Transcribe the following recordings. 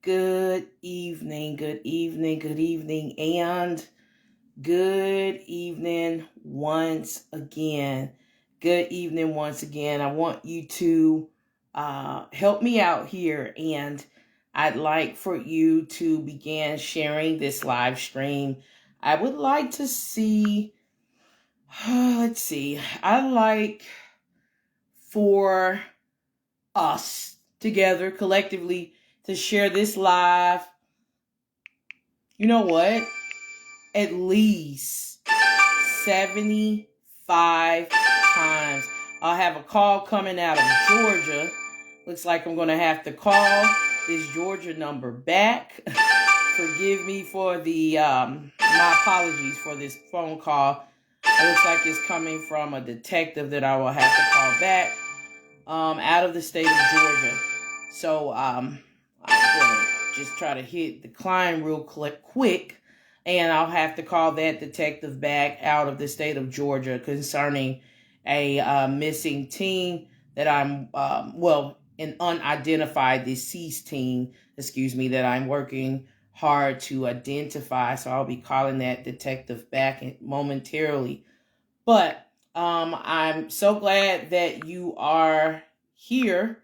Good evening, good evening, good evening, and good evening once again. Good evening once again. I want you to help me out here, and I'd like for you to begin sharing this live stream. I would like to see, let's see, I'd like for us together collectively to share this live. You know what? At least 75 times. I'll have a call coming out of Georgia. Looks like I'm going to have to call this Georgia number back. Forgive me for the, my apologies for this phone call. It looks like it's coming from a detective that I will have to call back out of the state of Georgia. So I'm going to just try to hit decline real quick. And I'll have to call that detective back out of the state of Georgia concerning a missing teen that I'm, an unidentified deceased teen, that I'm working hard to identify. So I'll be calling that detective back momentarily. But I'm so glad that you are here.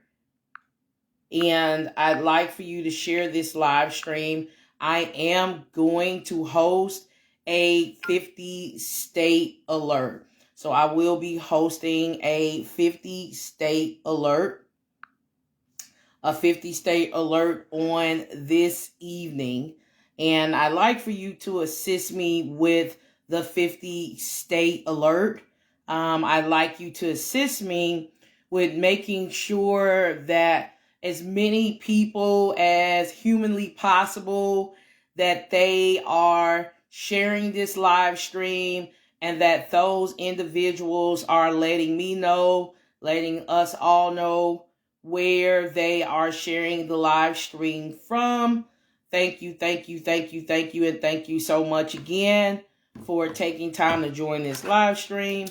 And I'd like for you to share this live stream. I am going to host a 50-state alert. So I will be hosting a 50-state alert. A 50-state alert on this evening. And I'd like for you to assist me with the 50-state alert. I'd like you to assist me with making sure that as many people as humanly possible, that they are sharing this live stream, and that those individuals are letting me know, letting us all know where they are sharing the live stream from. Thank you, thank you, thank you, thank you, and thank you so much again for taking time to join this live stream.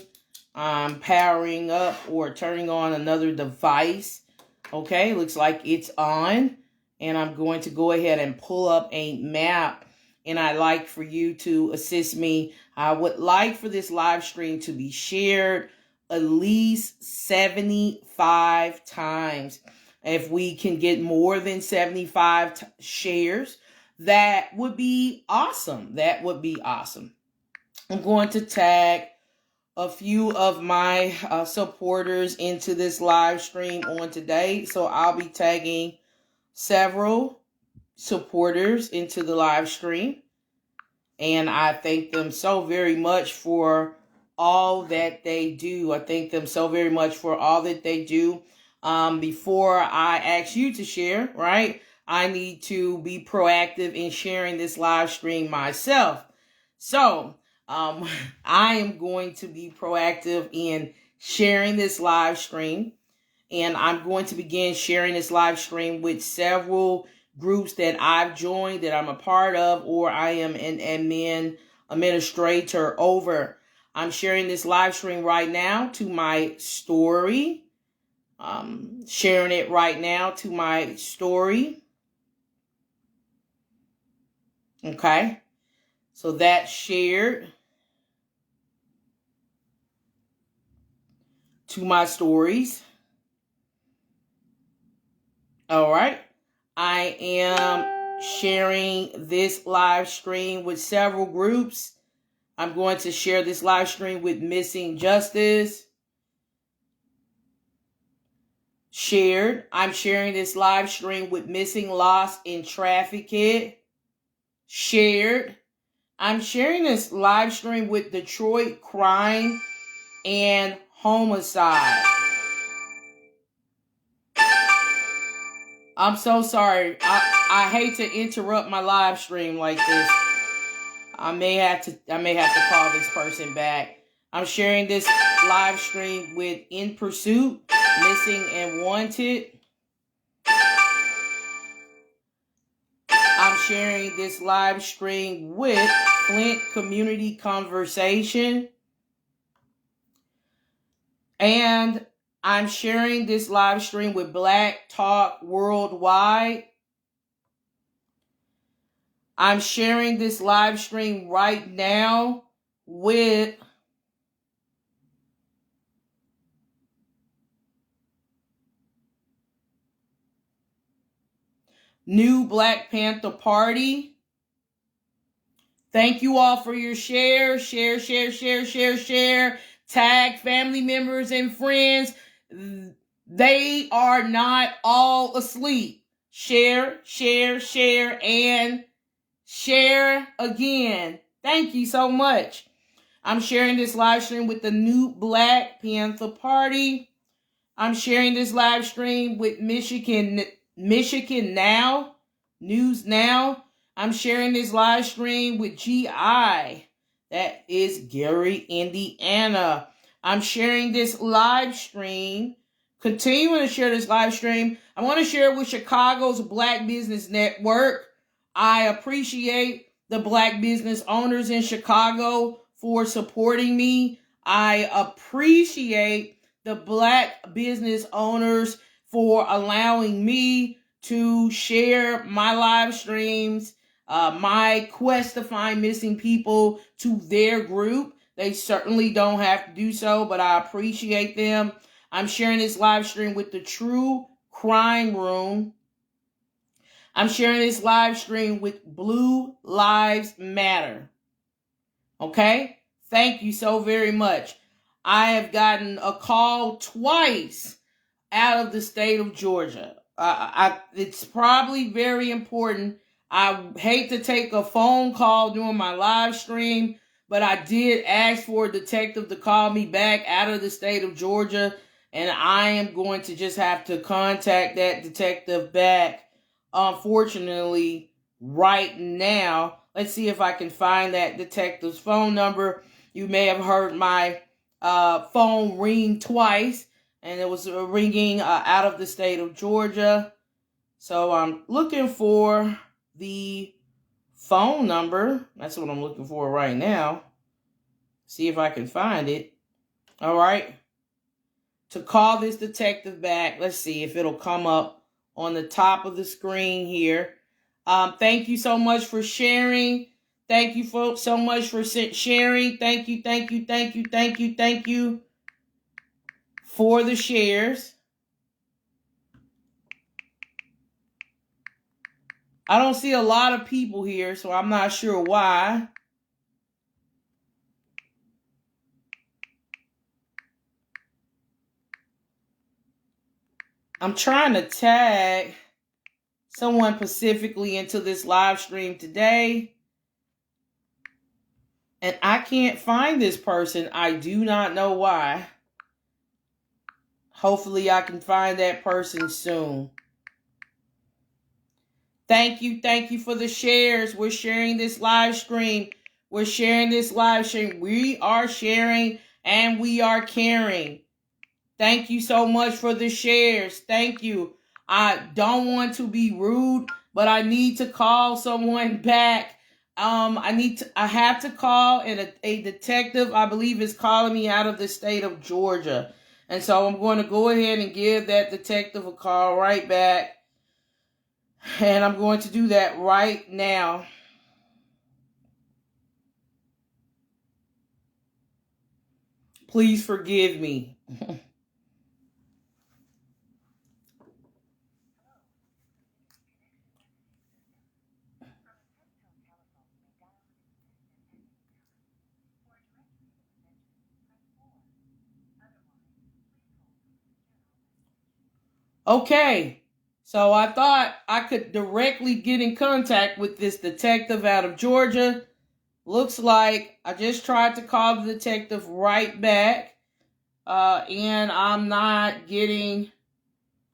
I'm powering up or turning on another device. Okay, looks like it's on. And I'm going to go ahead and pull up a map. And I'd like for you to assist me. I would like for this live stream to be shared at least 75 times. If we can get more than 75 shares, that would be awesome. That would be awesome. I'm going to tag a few of my supporters into this live stream on today. So I'll be tagging several supporters into the live stream. And I thank them so very much for all that they do. I thank them so very much for all that they do. Before I ask you to share, right, I need to be proactive in sharing this live stream myself. So I am going to be proactive in sharing this live stream. And I'm going to begin sharing this live stream with several groups that I've joined, that I'm a part of, or I am an administrator over. I'm sharing this live stream right now to my story. Sharing it right now to my story. Okay. So that's shared to my stories. All right. I am sharing this live stream with several groups. I'm going to share this live stream with Missing Justice. Shared. I'm sharing this live stream with Missing Lost and Trafficked. Shared. I'm sharing this live stream with Detroit Crime and Homicide. I'm so sorry. I hate to interrupt my live stream like this. I may have to call this person back. I'm sharing this live stream with In Pursuit, Missing and Wanted. I'm sharing this live stream with Flint Community Conversation. And I'm sharing this live stream with Black Talk Worldwide. I'm sharing this live stream right now with New Black Panther Party. Thank you all for your share. Share. Tag family members and friends. They are not all asleep. Share, and share again. Thank you so much. I'm sharing this live stream with the New Black Panther Party. I'm sharing this live stream with Michigan Now, News Now. I'm sharing this live stream with GI. That is Gary, Indiana. I'm sharing this live stream. Continuing to share this live stream. I want to share it with Chicago's Black Business Network. I appreciate the Black business owners in Chicago for supporting me. I appreciate the Black business owners for allowing me to share my live streams, my quest to find missing people to their group. They certainly don't have to do so, but I appreciate them. I'm sharing this live stream with the True Crime Room. I'm sharing this live stream with Blue Lives Matter. Okay? Thank you so very much. I have gotten a call twice out of the state of Georgia. It's probably very important. I hate to take a phone call during my live stream, but I did ask for a detective to call me back out of the state of Georgia, and I am going to just have to contact that detective back, unfortunately, right now. Let's see if I can find that detective's phone number. You may have heard my phone ring twice, and it was ringing out of the state of Georgia. So I'm looking for the phone number. That's what I'm looking for right now. See if I can find it. All right. To call this detective back, let's see if it'll come up on the top of the screen here. Thank you so much for sharing. Thank you so much for sharing. Thank you for the shares. I don't see a lot of people here, so I'm not sure why. I'm trying to tag someone specifically into this live stream today, and I can't find this person. I do not know why. Hopefully I can find that person soon. Thank you for the shares. We're sharing this live stream. We are sharing and we are caring. Thank you so much for the shares. Thank you. I don't want to be rude, but I need to call someone back. I have to call, and a detective, I believe, is calling me out of the state of Georgia. And so I'm going to go ahead and give that detective a call right back. And I'm going to do that right now. Please forgive me. Okay, so I thought I could directly get in contact with this detective out of Georgia. Looks like I just tried to call the detective right back, and I'm not getting...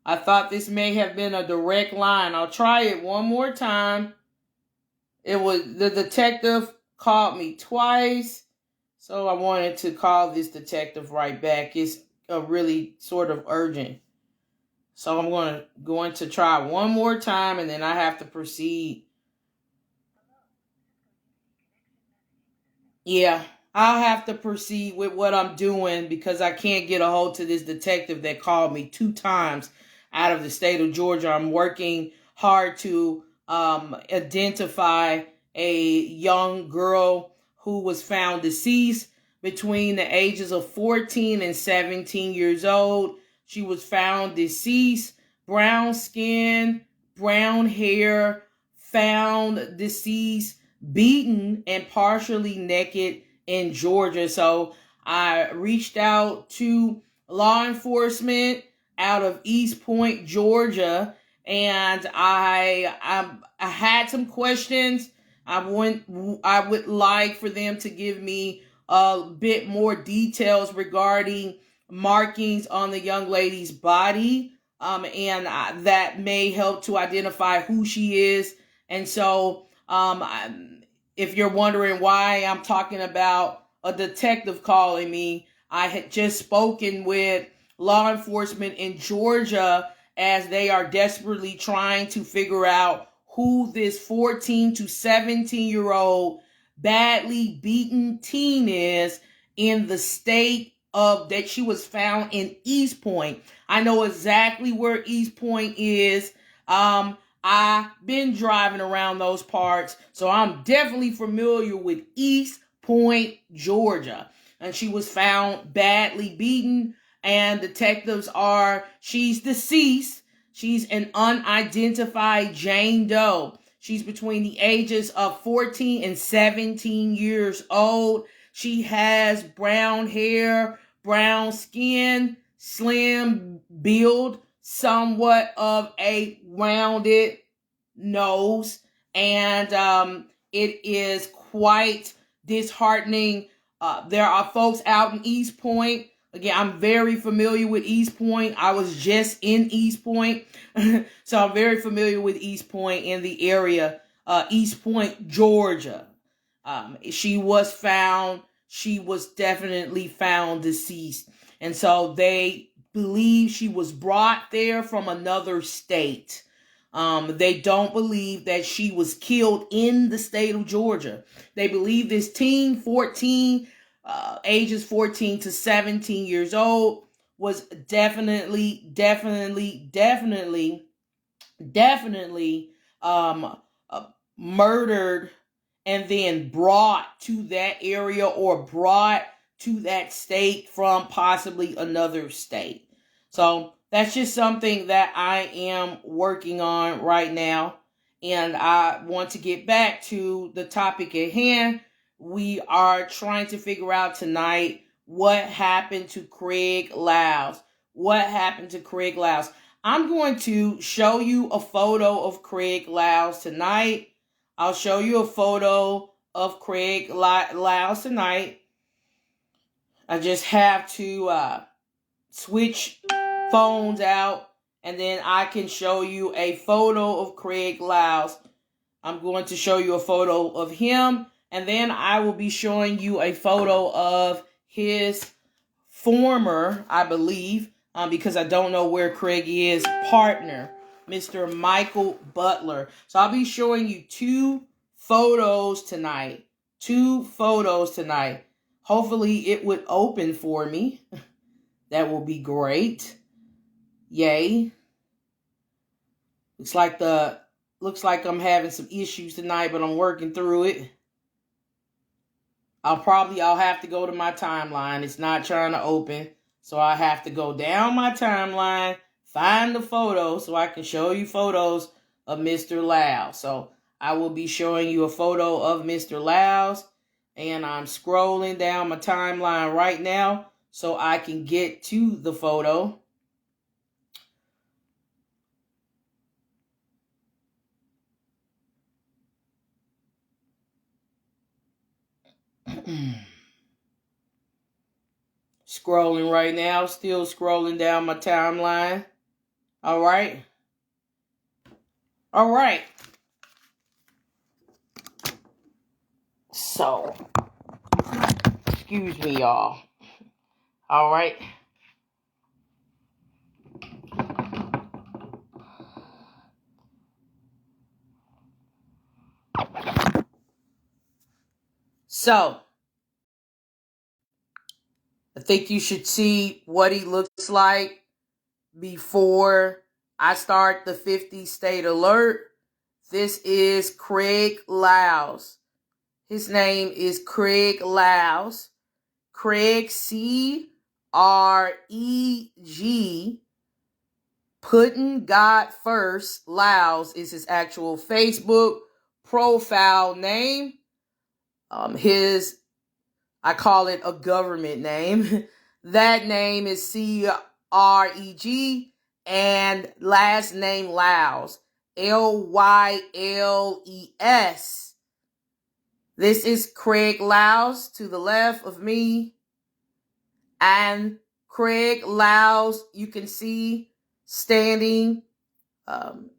I thought this may have been a direct line. I'll try it one more time. The detective called me twice, so I wanted to call this detective right back. It's really sort of urgent. So I'm going to try one more time, and then I have to proceed. Yeah, I'll have to proceed with what I'm doing because I can't get a hold to this detective that called me 2 times out of the state of Georgia. I'm working hard to identify a young girl who was found deceased between the ages of 14 and 17 years old. She was found deceased, brown skin, brown hair, found deceased, beaten, and partially naked in Georgia. So I reached out to law enforcement out of East Point, Georgia, and I had some questions. I would like for them to give me a bit more details regarding markings on the young lady's body, and that may help to identify who she is. And so, if you're wondering why I'm talking about a detective calling me, I had just spoken with law enforcement in Georgia as they are desperately trying to figure out who this 14 to 17-year-old badly beaten teen is in the state of that she was found in East Point. I know exactly where East Point is. I've been driving around those parts, so I'm definitely familiar with East Point, Georgia. And she was found badly beaten, and detectives she's deceased. She's an unidentified Jane Doe. She's between the ages of 14 and 17 years old. She has brown hair, brown skin, slim build, somewhat of a rounded nose, and it is quite disheartening. There are folks out in East Point. Again, I'm very familiar with East Point. I was just in East Point, so I'm very familiar with East Point in the area, East Point, Georgia. She was definitely found deceased. And so they believe she was brought there from another state. They don't believe that she was killed in the state of Georgia. They believe this teen, ages 14 to 17 years old, was definitely murdered and then brought to that area or brought to that state from possibly another state. So that's just something that I am working on right now. And I want to get back to the topic at hand. We are trying to figure out tonight what happened to Creg Lyles. What happened to Creg Lyles? I'm going to show you a photo of Creg Lyles tonight. I'll show you a photo of Creg Lyles tonight. I just have to switch phones out, and then I can show you a photo of Creg Lyles. I'm going to show you a photo of him, and then I will be showing you a photo of his former, I believe, because I don't know where Creg is, partner, Mr. Michael Butler. So I'll be showing you two photos tonight. Hopefully it would open for me. That will be great. Yay. Looks like I'm having some issues tonight, but I'm working through it. I'll have to go to my timeline. It's not trying to open. So I have to go down my timeline, find the photo so I can show you photos of Mr. Lyles. So I will be showing you a photo of Mr. Lyles, and I'm scrolling down my timeline right now so I can get to the photo. Scrolling right now, still scrolling down my timeline. All right. So, excuse me, y'all. All right. So, I think you should see what he looks like before I start the 50 state alert. This is Creg Lyles. His name is Creg Lyles. Creg, C-R-E-G, Putting God First, Lyles is his actual Facebook profile name. I call it a government name. That name is C-R-E-G, and last name Lyles, L-Y-L-E-S. This is Creg Lyles to the left of me. And Creg Lyles, you can see standing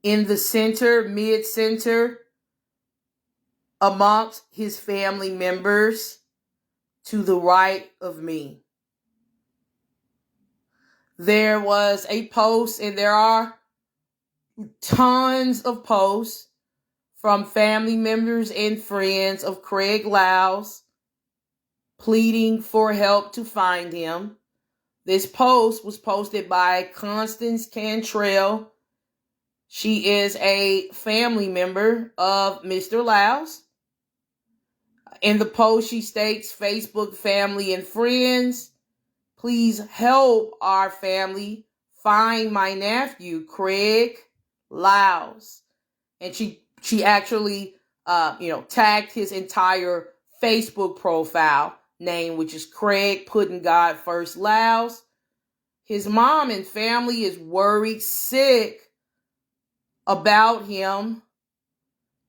in the center, mid-center, amongst his family members to the right of me. There was a post, and there are tons of posts from family members and friends of Creg Lyles pleading for help to find him. This post was posted by Constance Cantrell. She is a family member of Mr. Lyles. In the post, she states, Facebook family and friends, please help our family find my nephew, Creg Lyles. And she actually, tagged his entire Facebook profile name, which is Creg, Putting God First, Lyles. His mom and family is worried sick about him.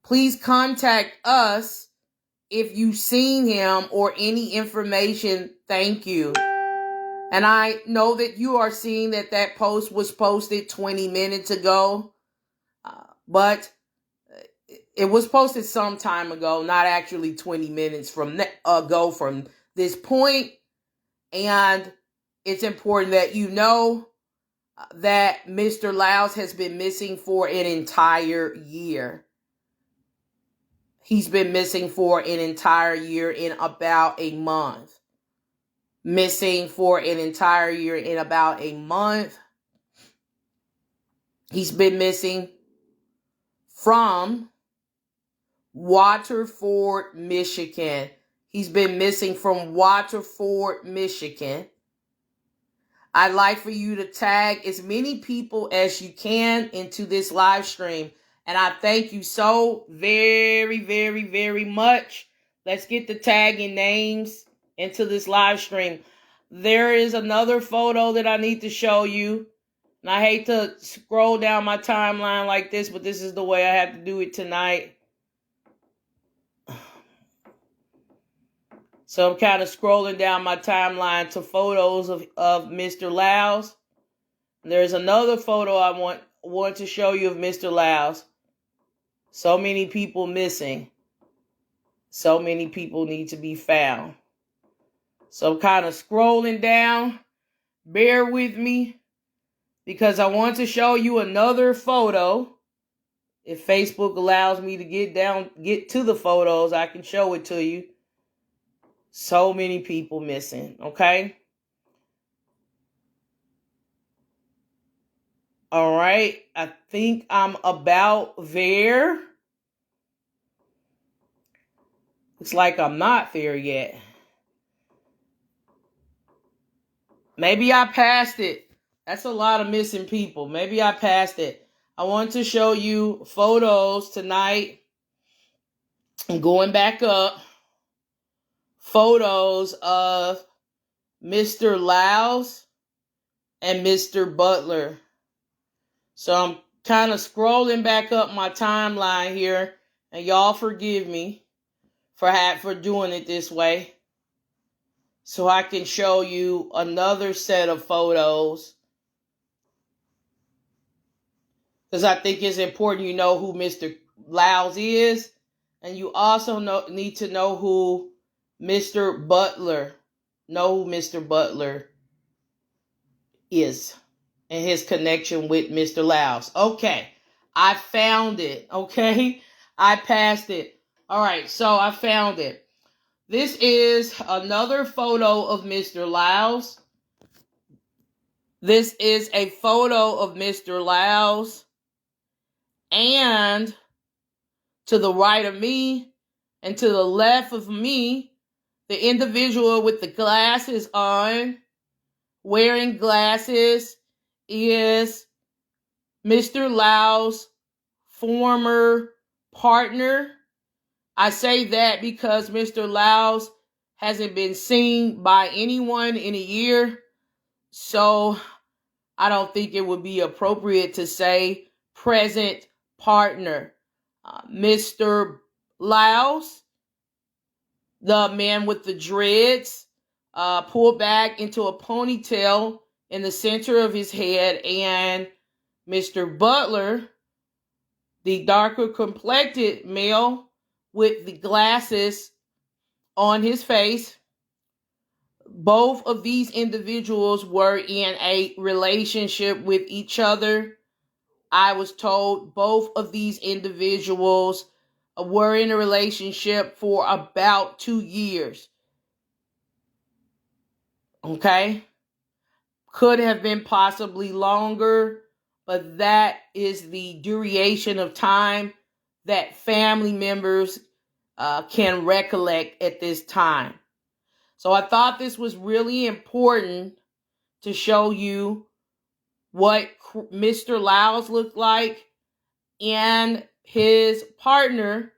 Please contact us if you've seen him or any information. Thank you. And I know that you are seeing that post was posted 20 minutes ago, but it was posted some time ago, not actually 20 minutes ago from this point. And it's important that you know that Mr. Lyles has been missing for an entire year. He's been missing for an entire year in about a month. Missing for an entire year in about a month. He's been missing from WATERFORD, Michigan. He's been missing from WATERFORD, Michigan. I'd like for you to tag as many people as you can into this live stream. And I thank you so very, very, very much. Let's get the tagging names into this live stream. There is another photo that I need to show you. And I hate to scroll down my timeline like this, but this is the way I have to do it tonight. So I'm kind of scrolling down my timeline to photos of Mr. Lyles. There's another photo I want to show you of Mr. Lyles. So many people missing. So many people need to be found. So I'm kind of scrolling down. Bear with me, because I want to show you another photo. If Facebook allows me to get to the photos, I can show it to you. So many people missing, okay? All right, I think I'm about there. Looks like I'm not there yet. Maybe I passed it. That's a lot of missing people. Maybe I passed it. I want to show you photos tonight. I'm going back up. Photos of Mr. Lyles and Mr. Butler. So I'm kind of scrolling back up my timeline here, and y'all forgive me for doing it this way, so I can show you another set of photos, because I think it's important you know who Mr. Lyles is, and you also need to know who Mr. Butler is and his connection with Mr. Lyles. Okay, I found it. Okay, I passed it. All right, so I found it. This is another photo of Mr. Lyles. This is a photo of Mr. Lyles and To the right of me and to the left of me, the individual with the glasses on, wearing glasses, is Mr. Lyles' former partner. I say that because Mr. Lyles hasn't been seen by anyone in a year, so I don't think it would be appropriate to say present partner. Mr. Lyles, the man with the dreads, pulled back into a ponytail in the center of his head, and Mr. Butler, the darker complected male with the glasses on his face. Both of these individuals were in a relationship with each other. I was told both of these individuals were in a relationship for about 2 years. Okay? Could have been possibly longer, but that is the duration of time that family members can recollect at this time. So I thought this was really important to show you what Mr. Lyles looked like and his partner,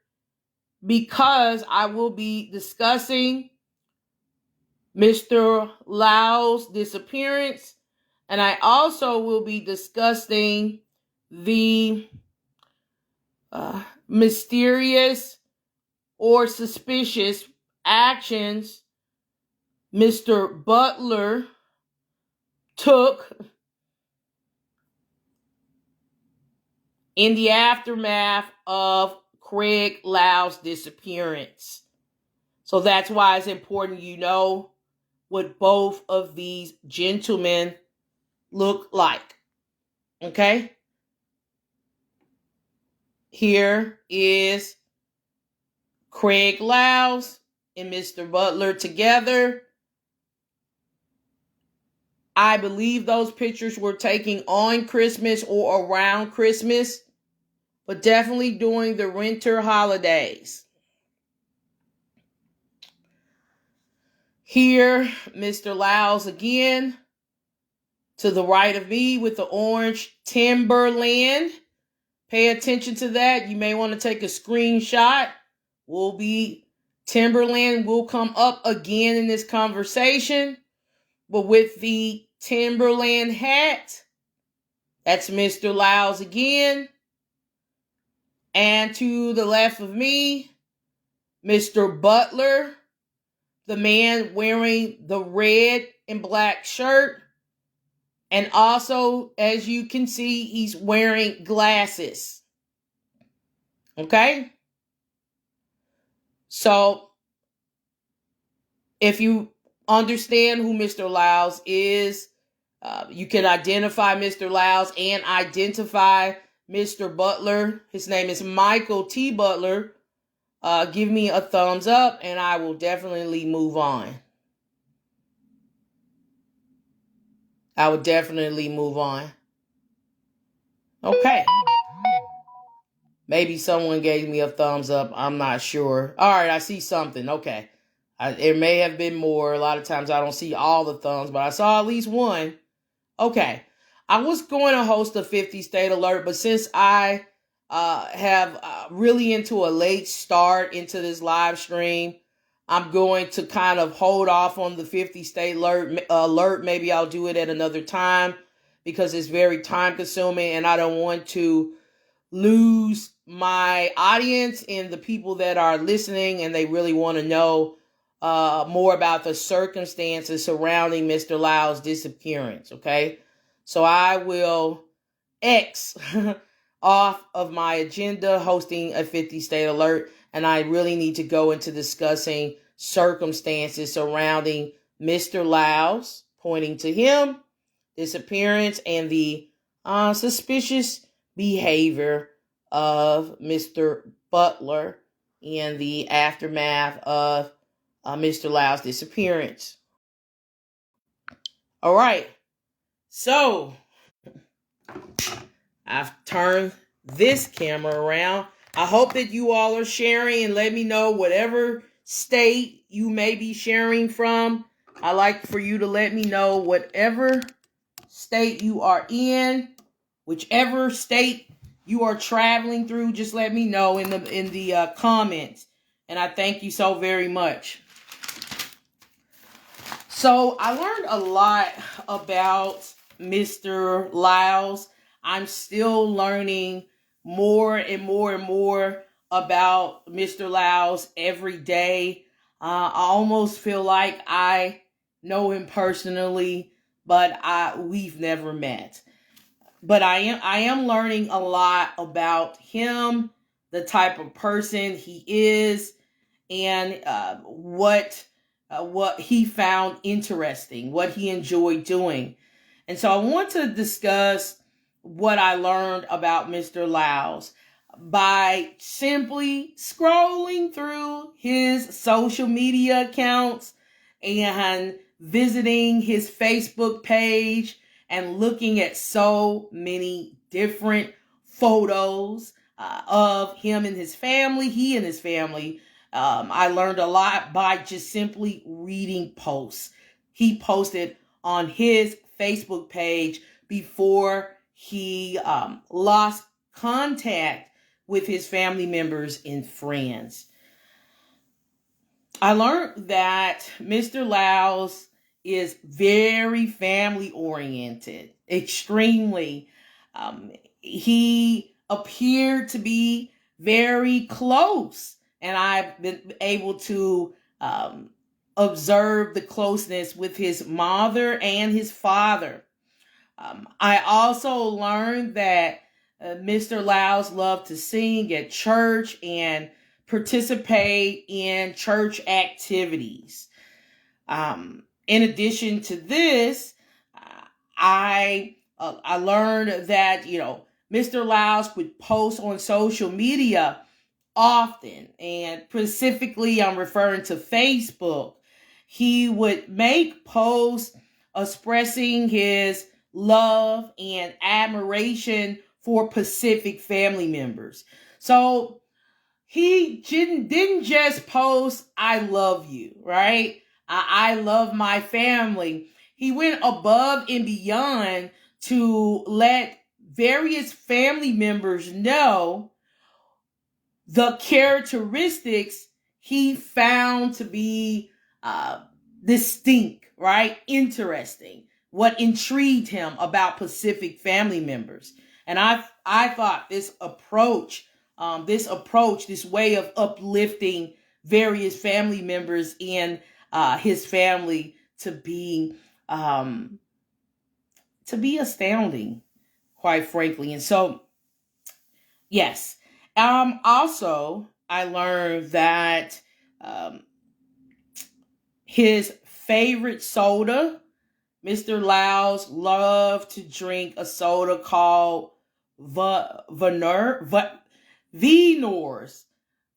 because I will be discussing Mr. Lyles' disappearance, and I also will be discussing the mysterious or suspicious actions Mr. Butler took in the aftermath of Creg Lyles' disappearance. So that's why it's important you know what both of these gentlemen look like. Okay? Here is Creg Lyles and Mr. Butler together. I believe those pictures were taken on Christmas or around Christmas, but definitely during the winter holidays. Here, Mr. Lyles again, to the right of me with the orange Timberland. Pay attention to that. You may want to take a screenshot. Timberland will come up again in this conversation. But with the Timberland hat, that's Mr. Lyles again. And to the left of me, Mr. Butler, the man wearing the red and black shirt. And also, as you can see, he's wearing glasses. Okay? So, if you understand who Mr. Lyles is, you can identify Mr. Lyles and identify Mr. Butler. His name is Michael T. Butler. Give me a thumbs up and I will definitely move on. I would definitely move on. Okay. Maybe someone gave me a thumbs up. I'm not sure. All right, I see something. Okay. There may have been more. A lot of times I don't see all the thumbs, but I saw at least one. Okay. I was going to host a 50 state alert, but since I have really into a late start into this live stream, I'm going to kind of hold off on the 50 state alert. Maybe I'll do it at another time because it's very time consuming and I don't want to lose my audience and the people that are listening and they really want to know more about the circumstances surrounding Mr. Lyles' disappearance. Okay. So I will X off of my agenda hosting a 50 state alert. And I really need to go into discussing circumstances surrounding Mr. Lyles, pointing to him, disappearance, and the suspicious behavior of Mr. Butler in the aftermath of Mr. Lyles' disappearance. All right. So I've turned this camera around. I hope that you all are sharing, and let me know whatever state you may be sharing from. I like for you to let me know whatever state you are in, whichever state you are traveling through. Just let me know in the comments, and I thank you so very much. So I learned a lot about Mr. Lyles. I'm still learning more and more and more about Mr. Lyles every day. I almost feel like I know him personally, but we've never met. But I am learning a lot about him, the type of person he is, and what he found interesting, what he enjoyed doing. And so I want to discuss what I learned about Mr. Lyles by simply scrolling through his social media accounts and visiting his Facebook page and looking at so many different photos of him and his family, he and his family. I learned a lot by just simply reading posts he posted on his Facebook page before he lost contact with his family members and friends. I learned that Mr. Lyles is very family oriented, extremely. He appeared to be very close, and I've been able to observe the closeness with his mother and his father. I also learned that Mr. Lyles loved to sing at church and participate in church activities. In addition to this, I learned that, Mr. Lyles would post on social media often, and specifically I'm referring to Facebook. He would make posts expressing his love and admiration for Pacific family members. So he didn't just post, "I love you," right? I love my family. He went above and beyond to let various family members know the characteristics he found to be distinct, right? Interesting. What intrigued him about Pacific family members. And I thought this approach, this way of uplifting various family members in his family to be astounding, quite frankly. And so, yes. Also, I learned that his favorite soda, Mr. Lyles loved to drink a soda called Venors.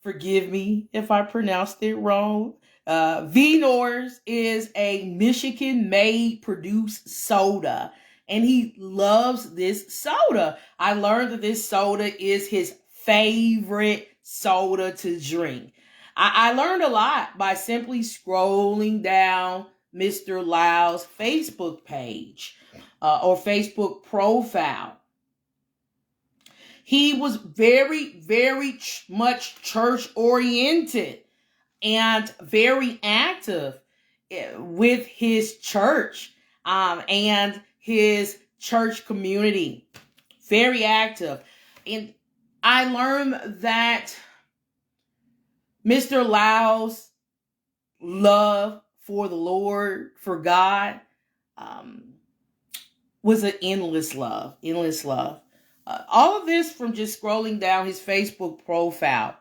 Forgive me if I pronounced it wrong. Venors is a Michigan-made produced soda, and he loves this soda. I learned that this soda is his favorite soda to drink. I learned a lot by simply scrolling down Mr. Lyles' Facebook page or Facebook profile. He was very, very much church oriented and very active with his church and his church community. Very active. And I learned that Mr. Lyles' love for the Lord, for God, was an endless love. All of this from just scrolling down his Facebook profile.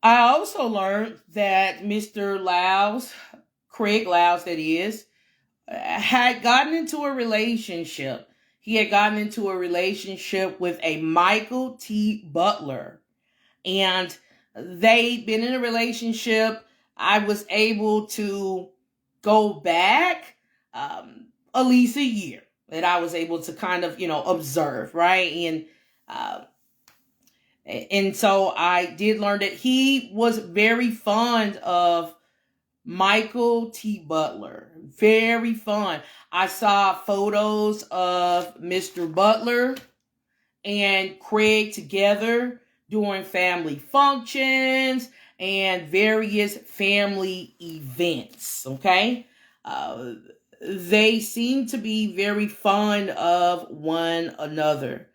I also learned that Mr. Lyles, Creg Lyles that is, had gotten into a relationship. He had gotten into a relationship with a Michael T. Butler. And they'd been in a relationship. I was able to go back at least a year that I was able to kind of, observe, right? And And so I did learn that he was very fond of Michael T. Butler. Very fond. I saw photos of Mr. Butler and Creg together during family functions and various family events. Okay? They seem to be very fond of one another.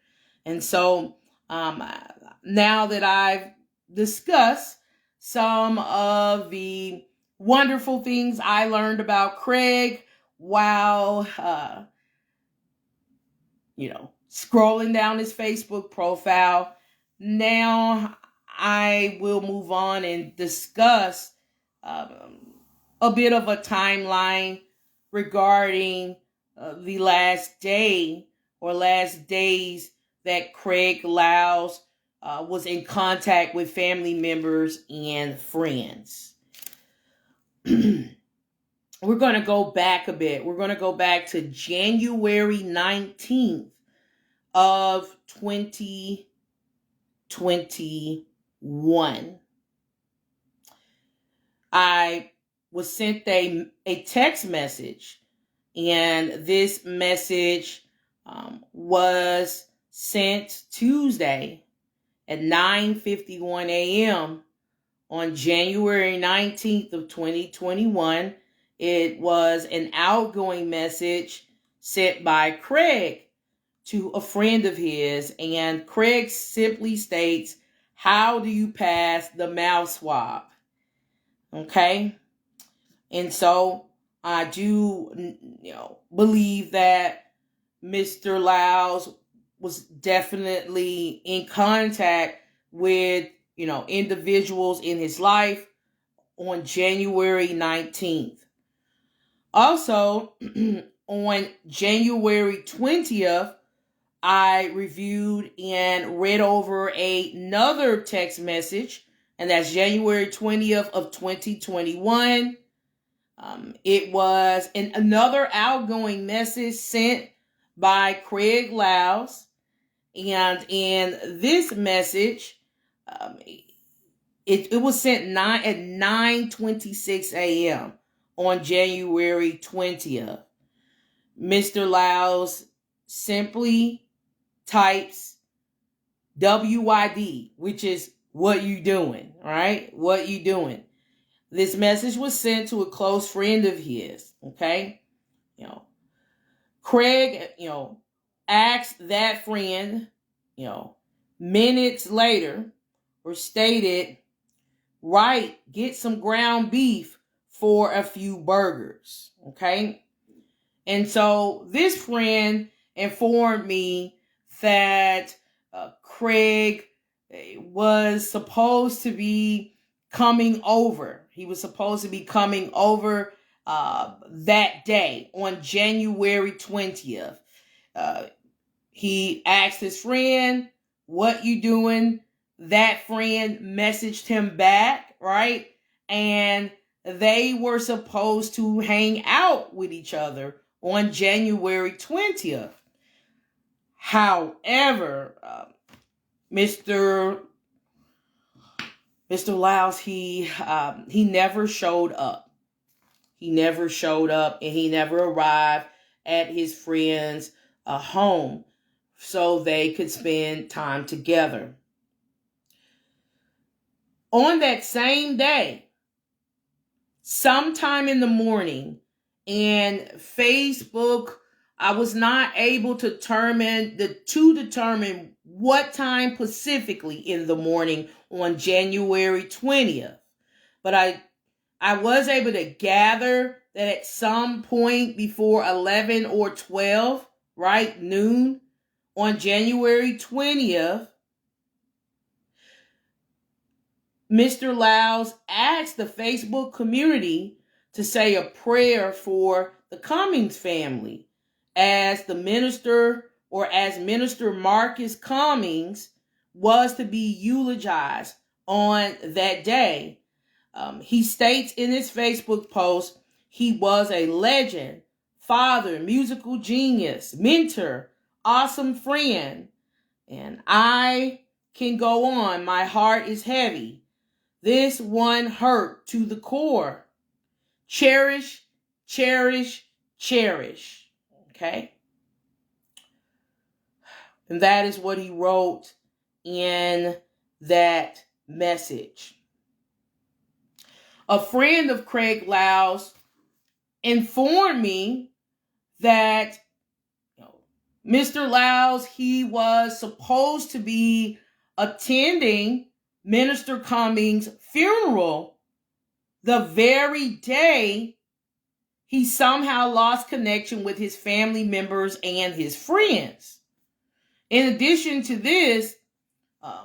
And so, now that I've discussed some of the wonderful things I learned about Creg while, scrolling down his Facebook profile, now I will move on and discuss a bit of a timeline regarding the last day or last days that Creg Lyles was in contact with family members and friends. We're going to go back a bit. We're going to go back to January 19th of 2021. I was sent a text message, and this message was sent Tuesday at 9:51 a.m. on January 19th of 2021. It was an outgoing message sent by Creg to a friend of his, and Creg simply states, "How do you pass the mouth swab?" Okay? And so I do, believe that Mr. Lyles was definitely in contact with, individuals in his life on January 19th. Also, on January 20th, I reviewed and read over another text message, and that's January 20th of 2021. It was another outgoing message sent by Creg Lyles, and in this message, it was sent at 9:26 a.m. on January 20th. Mr. Lyles simply types WID, which is "what you doing," right? What you doing? This message was sent to a close friend of his, okay? Creg, asked that friend, minutes later, or stated, "Right, get some ground beef for a few burgers," okay? And so this friend informed me that Creg was supposed to be coming over. He was supposed to be coming over that day on January 20th. He asked his friend, "What you doing?" That friend messaged him back, right? And they were supposed to hang out with each other on January 20th. However, Mr. Lyles, he never showed up. He never showed up, and he never arrived at his friend's home so they could spend time together. On that same day, sometime in the morning, and Facebook, I was not able to determine what time specifically in the morning on January 20th. But I was able to gather that at some point before 11 or 12, right, noon, on January 20th, Mr. Lyles asked the Facebook community to say a prayer for the Cummings family as Minister Marcus Cummings was to be eulogized on that day. He states in his Facebook post, he was a legend, father, musical genius, mentor, awesome friend, and I can go on. My heart is heavy. This one hurt to the core. Cherish, cherish, cherish. Okay? And that is what he wrote in that message. A friend of Creg Lyles informed me that Mr. Lyles, he was supposed to be attending Minister Cummings' funeral the very day he somehow lost connection with his family members and his friends. In addition to this,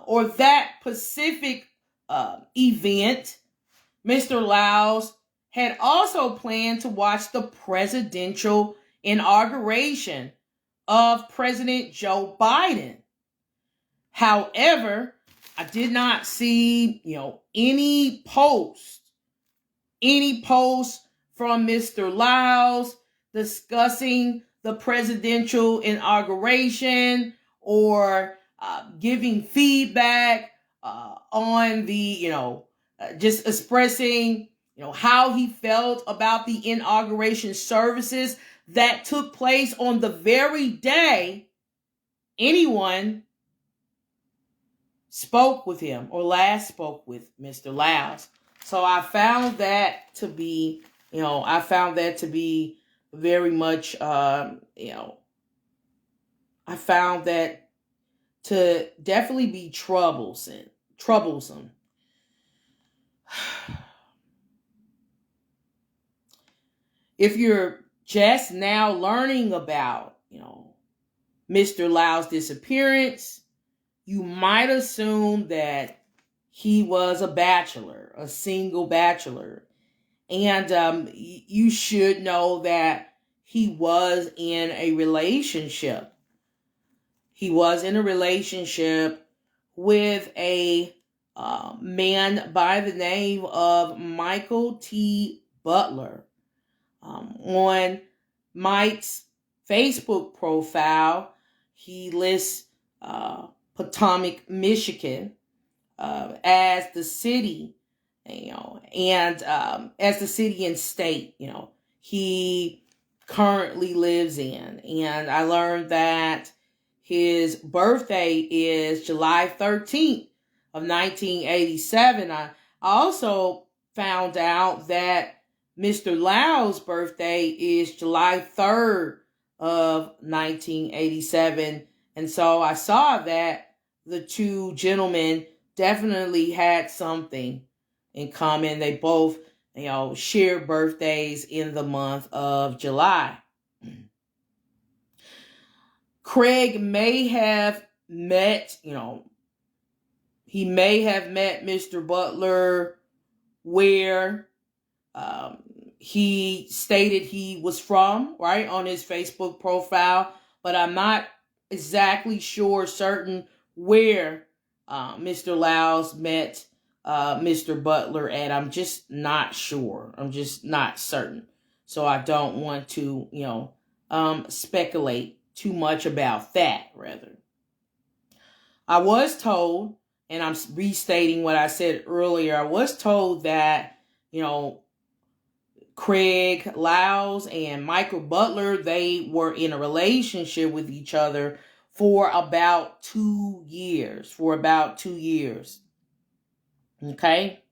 or that specific event, Mr. Lyles had also planned to watch the presidential inauguration of President Joe Biden. However, I did not see, any post from Mr. Lyles discussing the presidential inauguration or giving feedback on the, just expressing, how he felt about the inauguration services that took place on the very day anyone spoke with him or last spoke with Mr. Lyles. So I found that to be, very much, I found that to definitely be troublesome. If you're just now learning about, Mr. Lyles' disappearance, you might assume that he was a single bachelor. And you should know that he was in a relationship. He was in a relationship with a man by the name of Michael T. Butler. On Mike's Facebook profile, he lists Potomac, Michigan, as the city, and as the city and state, he currently lives in. And I learned that his birthday is July 13th of 1987. I also found out that Mr. Lyles' birthday is July 3rd of 1987. And so I saw that the two gentlemen definitely had something in common. They both, shared birthdays in the month of July. Creg may have met, he may have met Mr. Butler where he stated he was from, right, on his Facebook profile, but I'm not exactly certain where Mr. Lyles met Mr. Butler at. I'm just not sure. I'm just not certain. So I don't want to, speculate too much about that, rather. I was told, and I'm restating what I said earlier, I was told that, Creg Lyles and Michael Butler, they were in a relationship with each other for about 2 years. Okay?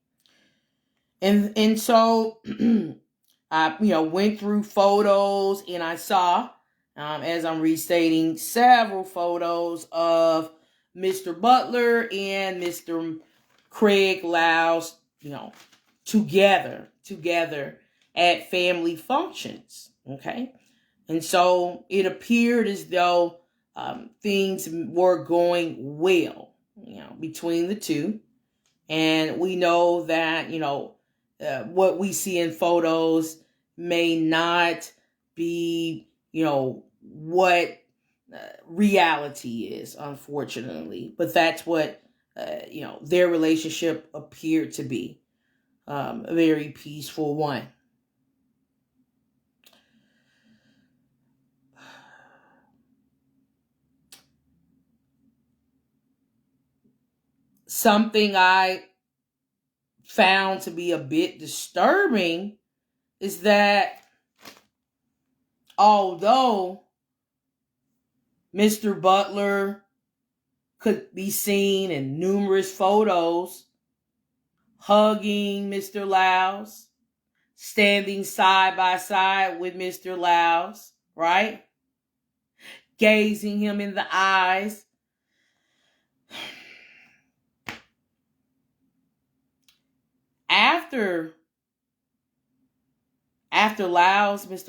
And so I, went through photos, and I saw, as I'm restating, several photos of Mr. Butler and Mr. Creg Lyles, together at family functions. Okay? And so it appeared as though things were going well, between the two. And we know that, what we see in photos may not be, what reality is, unfortunately. But that's what, their relationship appeared to be. A very peaceful one. something I found to be a bit disturbing is that although Mr. Butler could be seen in numerous photos hugging Mr. Lyles, standing side by side with Mr. Lyles, right? Gazing him in the eyes. After Mr.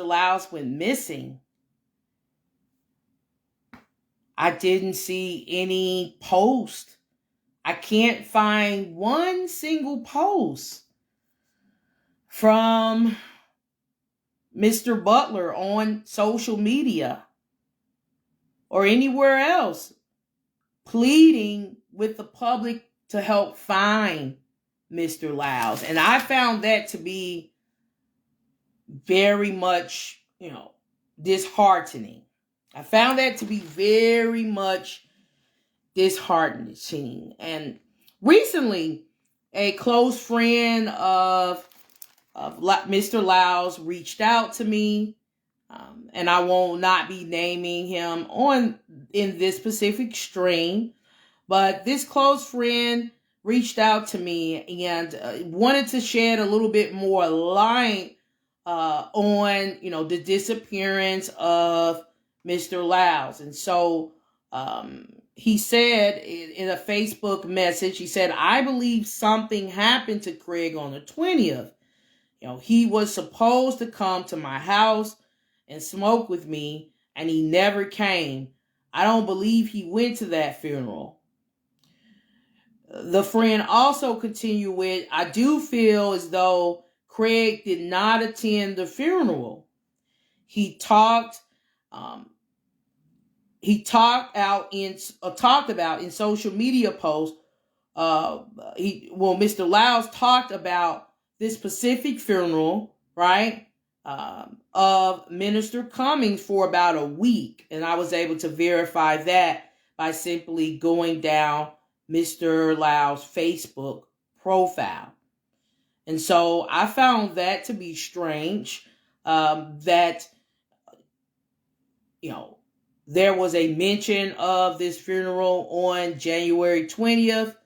Lyles went missing, I didn't see any post. I can't find one single post from Mr. Butler on social media or anywhere else pleading with the public to help find Mr. Lyles. And I found that to be very much, disheartening. I found that to be very much disheartening. And recently, a close friend of Mr. Lyles reached out to me, and I will not be naming him in this specific stream, but this close friend reached out to me and wanted to shed a little bit more light on the disappearance of Mr. Lyles. And so he said in a Facebook message, he said, "I believe something happened to Creg on the 20th. He was supposed to come to my house and smoke with me, and he never came. I don't believe he went to that funeral." The friend also continued with, "I do feel as though Creg did not attend the funeral. He talked about in social media posts. Mr. Lyles talked about this specific funeral, right, of Minister Cummings for about a week, and I was able to verify that by simply going down Mr. Lyles' Facebook profile. And so I found that to be strange, that, there was a mention of this funeral on January 20th.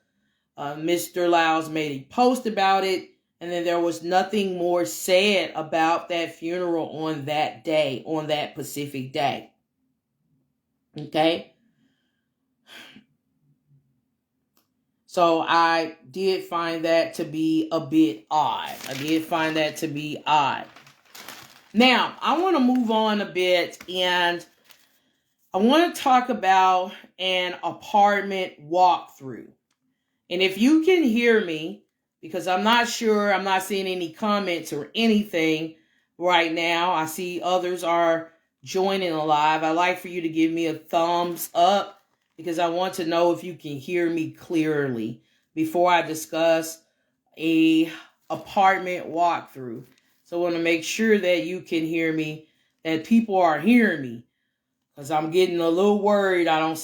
Mr. Lyles made a post about it, and then there was nothing more said about that funeral on that day, on that Pacific day. Okay? So I did find that to be a bit odd. Now, I want to move on a bit, and I want to talk about an apartment walkthrough. And if you can hear me, because I'm not sure, I'm not seeing any comments or anything right now. I see others are joining live. I'd like for you to give me a thumbs up, because I want to know if you can hear me clearly before I discuss a apartment walkthrough. So I want to make sure that you can hear me, that people are hearing me, because I'm getting a little worried. When I don't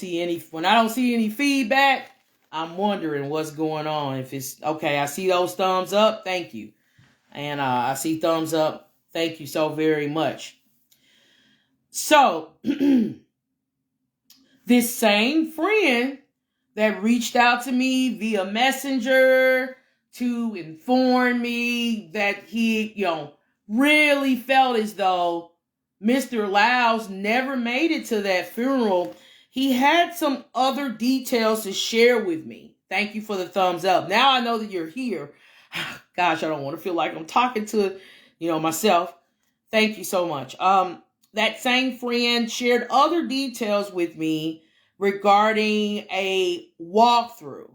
see any feedback, I'm wondering what's going on. If it's okay, I see those thumbs up. Thank you. And I see thumbs up. Thank you so very much. So, this same friend that reached out to me via Messenger to inform me that he, really felt as though Mr. Lyles never made it to that funeral, he had some other details to share with me. Thank you for the thumbs up. Now I know that you're here. Gosh, I don't want to feel like I'm talking to, myself. Thank you so much. That same friend shared other details with me regarding a walkthrough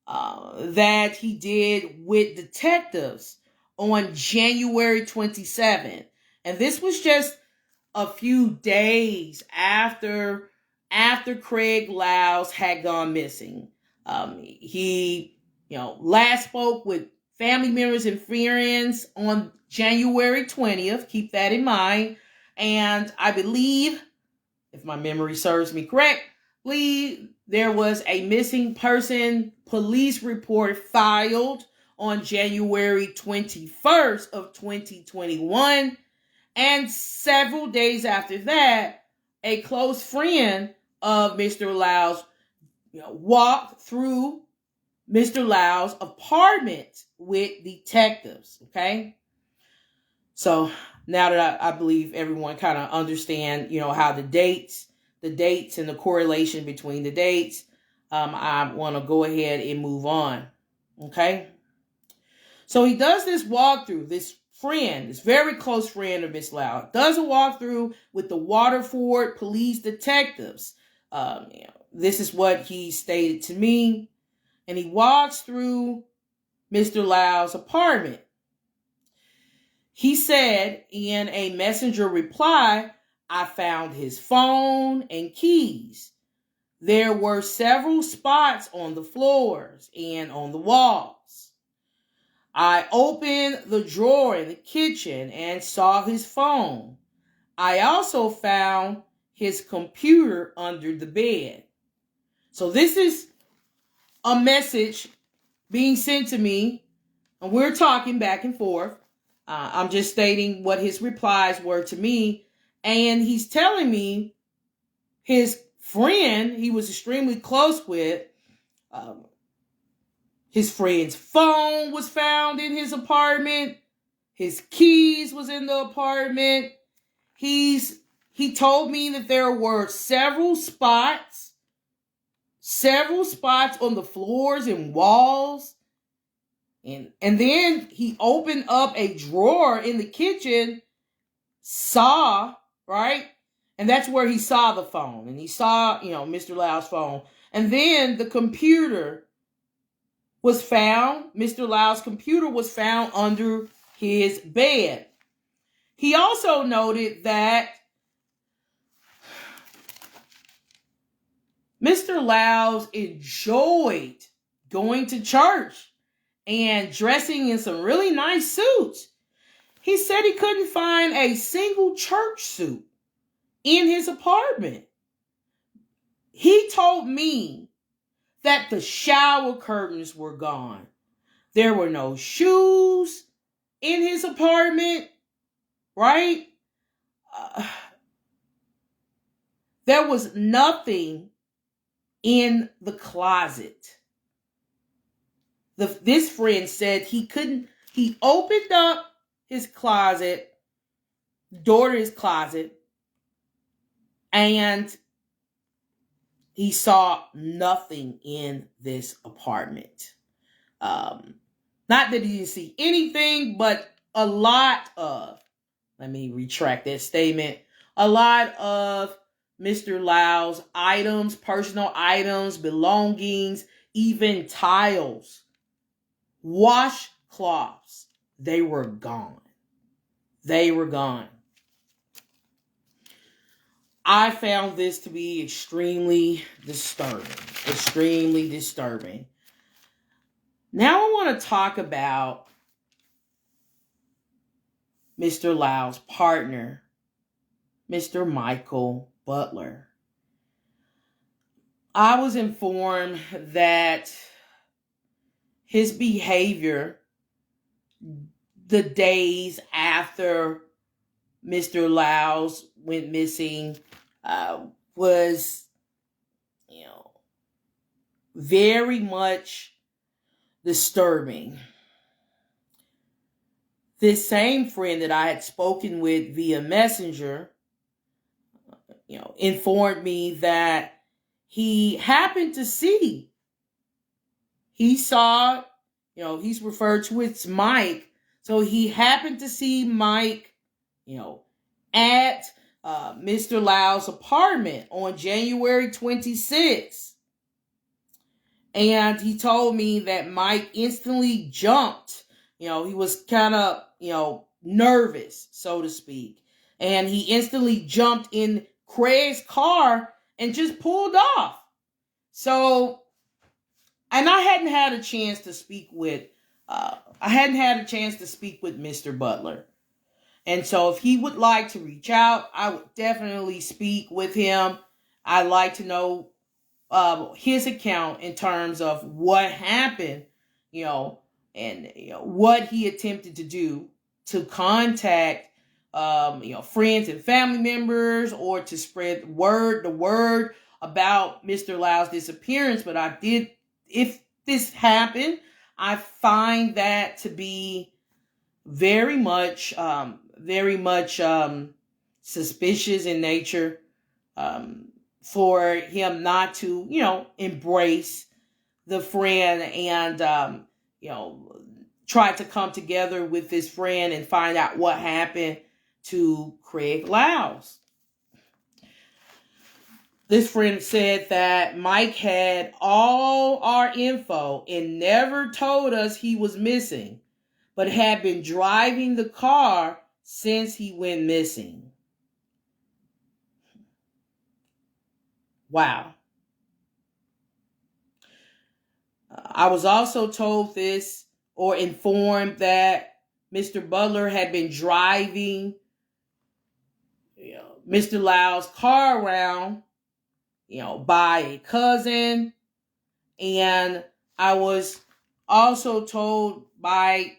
that he did with detectives on January 27th. And this was just a few days after Creg Lyles had gone missing. He, last spoke with family members and friends on January 20th. Keep that in mind. And I believe, if my memory serves me correctly, there was a missing person police report filed on January 21st of 2021. And several days after that, a close friend of Mr. Lyles walked through Mr. Lyles' apartment with detectives. Okay. So now that I believe everyone kind of understand, how the dates and the correlation between the dates, I want to go ahead and move on. Okay. So he does this walkthrough, this very close friend of Miss Lyles, does a walkthrough with the Waterford police detectives. This is what he stated to me. And he walks through Mr. Lyles' apartment. He said in a messenger reply, I found his phone and keys. There were several spots on the floors and on the walls. I opened the drawer in the kitchen and saw his phone. I also found his computer under the bed. So this is a message being sent to me, and we're talking back and forth. I'm just stating what his replies were to me, and he's telling me his friend he was extremely close with, his friend's phone was found in his apartment. His keys was in the apartment. He told me that there were several spots on the floors and walls. And then he opened up a drawer in the kitchen, right? And that's where he saw the phone. And he saw, Mr. Lyles' phone. And then the computer was found. Mr. Lyles' computer was found under his bed. He also noted that Mr. Lyles enjoyed going to church and dressing in some really nice suits. He said he couldn't find a single church suit in his apartment. He told me that the shower curtains were gone. There were no shoes in his apartment, right? There was nothing in the closet. This friend said he opened up his closet, door to his closet, and he saw nothing in this apartment. Not that he didn't see anything, but a lot of, let me retract that statement, a lot of Mr. Lyles' items, personal items, belongings, even tiles, washcloths, they were gone. They were gone. I found this to be extremely disturbing. Extremely disturbing. Now I want to talk about Mr. Lyles' partner, Mr. Michael Butler. I was informed that his behavior the days after Mr. Lyles went missing was, very much disturbing. This same friend that I had spoken with via messenger, informed me that he happened to see, he saw, he's referred to as Mike. So he happened to see Mike, at Mr. Lyles' apartment on January 26th. And he told me that Mike instantly jumped. He was kind of, nervous, so to speak. And he instantly jumped in Craig's car and just pulled off. So, and I hadn't had a chance to speak with Mr. Butler. And so if he would like to reach out, I would definitely speak with him. I'd like to know his account in terms of what happened, and what he attempted to do to contact friends and family members, or to spread the word about Mr. Lyles' disappearance. But if this happened, I find that to be very much suspicious in nature, for him not to, embrace the friend and, try to come together with this friend and find out what happened to Creg Lyles. This friend said that Mike had all our info and never told us he was missing, but had been driving the car since he went missing. Wow. I was also told this, or informed, that Mr. Butler had been driving Mr. Lyles' car around, by a cousin. And I was also told by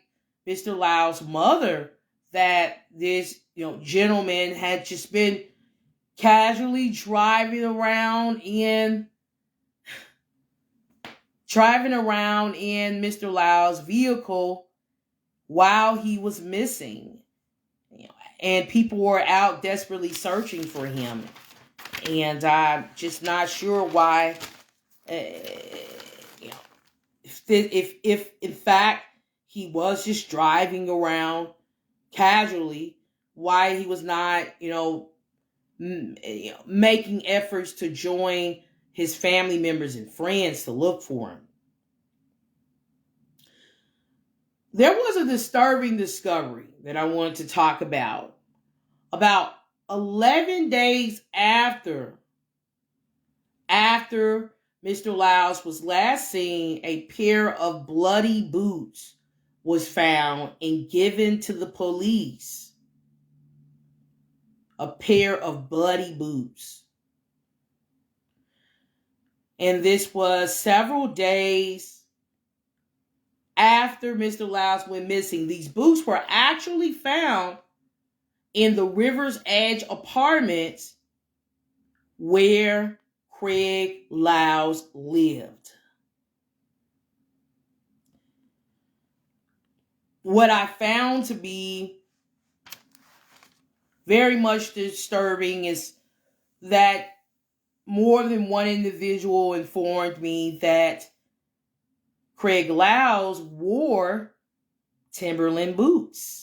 Mr. Lyles' mother that this, gentleman had just been casually driving around in Mr. Lyles' vehicle while he was missing. And people were out desperately searching for him. And I'm just not sure why, if in fact he was just driving around casually, why he was not, making efforts to join his family members and friends to look for him. There was a disturbing discovery that I wanted to talk about. About 11 days after Mr. Lyles was last seen, a pair of bloody boots was found and given to the police. A pair of bloody boots. And this was several days after Mr. Lyles went missing. These boots were actually found in the River's Edge apartments where Creg Lyles lived. What I found to be very much disturbing is that more than one individual informed me that Creg Lyles wore Timberland boots.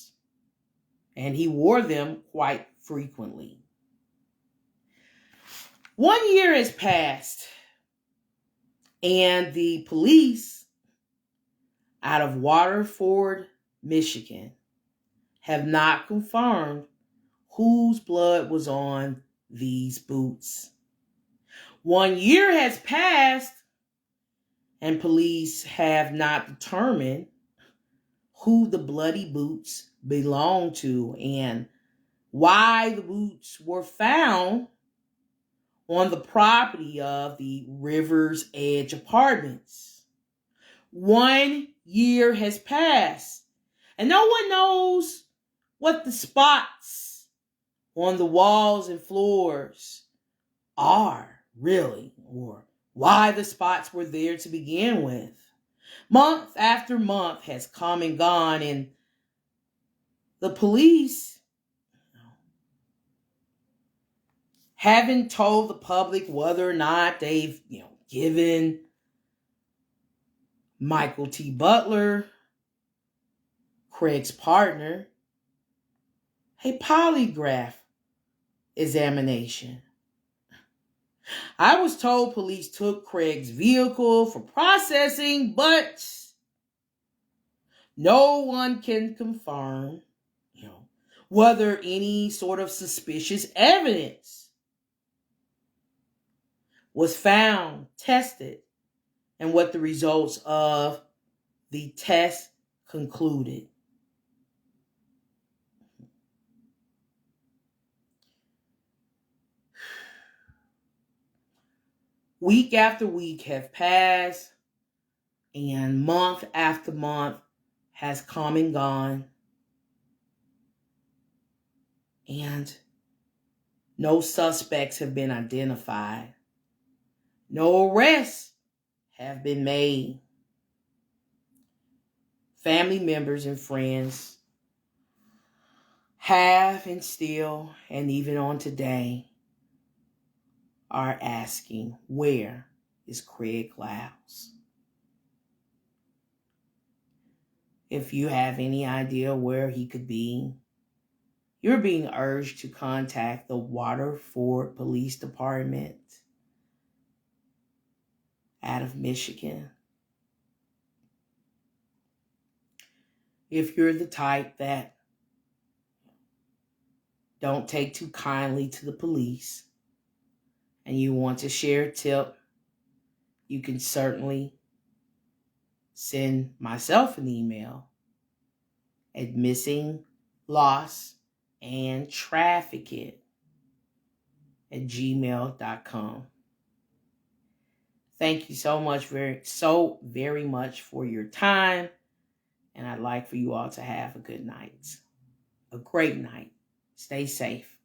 And he wore them quite frequently. 1 year has passed, and the police out of Waterford, Michigan, have not confirmed whose blood was on these boots. 1 year has passed, and police have not determined who the bloody boots belong to and why the boots were found on the property of the River's Edge apartments. 1 year has passed, and no one knows what the spots on the walls and floors are, really, or why the spots were there to begin with. Month after month has come and gone, and the police haven't told the public whether or not they've, given Michael T. Butler, Creg's partner, a polygraph examination. I was told police took Creg's vehicle for processing, but no one can confirm, whether any sort of suspicious evidence was found, tested, and what the results of the test concluded. Week after week have passed, and month after month has come and gone, and no suspects have been identified. No arrests have been made. Family members and friends have and still, and even on today, are asking, where is Creg Lyles? If you have any idea where he could be, you're being urged to contact the WATERFORD Police Department out of Michigan. If you're the type that don't take too kindly to the police and you want to share a tip, you can certainly send myself an email at Missing Lost And Trafficked at gmail.com. Thank you so very much for your time. And I'd like for you all to have a good night. A great night. Stay safe.